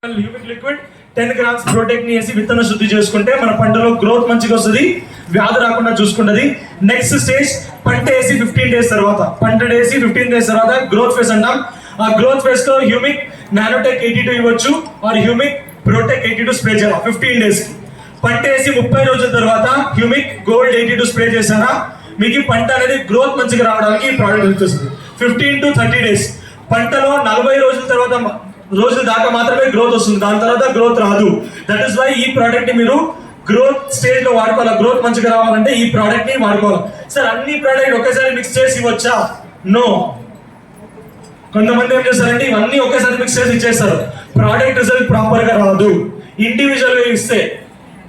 Humic liquid 10 grams protect ని వేసి విత్తన శుద్ధి చేసుకుంటే మన పంటలో గ్రోత్ మంచిగా వస్తుంది, వ్యాధి రాకుండా చూసుకుంటది. నెక్స్ట్ స్టేజ్ పంట వేసి 15 days తర్వాత, పంట వేసి 15 days తర్వాత గ్రోత్ ఫేజ్ అంటాం. ఆ గ్రోత్ ఫేజ్ లో హ్యూమిక్ నానోటెక్ 82 ఇవ్వచ్చు, ఆర్ హ్యూమిక్ ప్రోటెక్ 82 స్ప్రే చేయాలి 15 days కి. పంట వేసి 30 రోజుల తర్వాత హ్యూమిక్ గోల్డ్ 82 స్ప్రే చేశారా మీకు పంట అనేది గ్రోత్ మంచిగా రావడానికి ఈ ప్రోడక్ట్ హెల్ప్ చేస్తుంది. 15 to 30 days పంటలో 40 రోజుల తర్వాత రోజుల దాకా మాత్రమే గ్రోత్ వస్తుంది, దాని తర్వాత గ్రోత్ రాదు. దట్ ఈస్ వై ఈ ప్రోడక్ట్ ని మీరు గ్రోత్ స్టేజ్ లో వాడుకోవాలి. గ్రోత్ మంచిగా రావాలంటే ఈ ప్రోడక్ట్ ని వాడుకోవాలి. సార్ అన్ని ప్రోడక్ట్ ఒకేసారి మిక్స్ చేసి ఇవ్వచ్చా? నో. కొంతమంది ఏం చేస్తారంటే ఇవన్నీ ఒకేసారి మిక్స్ చేసి ఇచ్చేస్తారు, ప్రోడక్ట్ రిజల్ట్ ప్రాపర్ గా రాదు. ఇండివిజువల్ గా ఇస్తే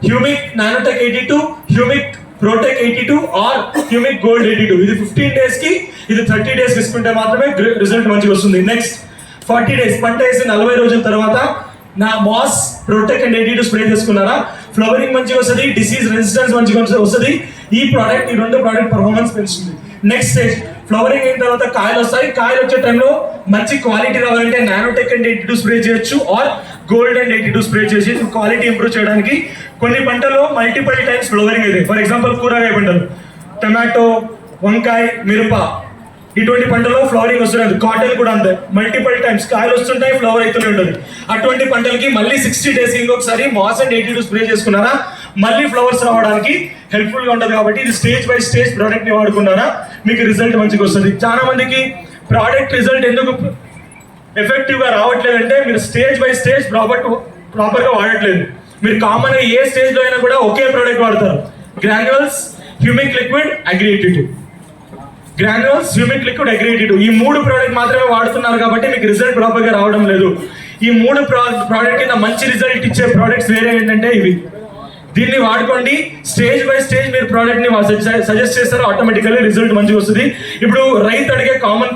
humic nanotech 82, humic protech 82 or humic gold 82 ఇది 15 days కి, ఇది 30 days తీసుకుంటే మాత్రమే రిజల్ట్ మంచిగా వస్తుంది. నెక్స్ట్ 40 days పంట వేసి 40 రోజుల తర్వాత నా మాస్ ప్రోటెక్ అండ్ 82 స్ప్రే చేసుకున్నారా ఫ్లవరింగ్ మంచిగా వస్తుంది, డిసీజ్ రెసిస్టెన్స్ మంచిగా వస్తుంది. ఈ ప్రోడక్ట్ ఈ రెండు ప్రోడక్ట్ పర్ఫార్మెన్స్ పెంచుతుంది. నెక్స్ట్ స్టేజ్ ఫ్లవరింగ్ అయిన తర్వాత కాయలు వస్తాయి. కాయలు వచ్చే టైంలో మంచి క్వాలిటీ రావాలంటే నానోటెక్ అండ్ 82 స్ప్రే చేయొచ్చు, ఆర్ గోల్డ్ అండ్ 82 స్ప్రే చేసి క్వాలిటీ ఇంప్రూవ్ చేయడానికి. కొన్ని పంటల్లో మల్టిపుల్ టైమ్స్ ఫ్లవరింగ్ అయితే, ఫర్ ఎగ్జాంపుల్ కూరగాయ పంటలు టమాటో, వంకాయ, మిరప ఇటువంటి పంటలో ఫ్లవరింగ్ వస్తుంది. కాటన్ కూడా అంతే, మల్టిపుల్ టైమ్స్ కాయలు వస్తుంటాయి, ఫ్లవర్ అవుతూనే ఉంటుంది. అటువంటి పంటలకి మళ్ళీ 60 days ఇంకొకసారి మాస్ అండ్ 82 స్ప్రే చేసుకున్నారా మళ్ళీ ఫ్లవర్స్ రావడానికి హెల్ప్ఫుల్ గా ఉంటుంది. కాబట్టి ఇది స్టేజ్ బై స్టేజ్ ప్రోడక్ట్ ని వాడుకున్నారా మీకు రిజల్ట్ మంచిగా వస్తుంది. చాలా మందికి ప్రోడక్ట్ రిజల్ట్ ఎందుకు ఎఫెక్టివ్ గా రావట్లేదు అంటే మీరు స్టేజ్ బై స్టేజ్ ప్రాపర్ గా వాడట్లేదు. మీరు కామన్ గా ఏ స్టేజ్ లో అయినా కూడా ఒకే ప్రోడక్ట్ వాడతారు. Granules, humic liquid, agri 82. Granules, humic liquid, agri 82 ఈ 3 ప్రోడక్ట్ మాత్రమే వాడుతున్నారు కాబట్టి మీకు రిజల్ట్ ప్రాపర్ గా రావడం లేదు. ఈ 3 ప్రోడక్ట్ కింద మంచి రిజల్ట్ ఇచ్చే ప్రోడక్ట్స్ వేరే ఏంటంటే ఇవి. దీన్ని వాడుకోండి. స్టేజ్ బై స్టేజ్ మీరు ప్రోడక్ట్ ని సజెస్ట్ చేస్తారు, ఆటోమేటికల్లీ రిజల్ట్ మంచిగా వస్తుంది. ఇప్పుడు రైతు అడిగే కామన్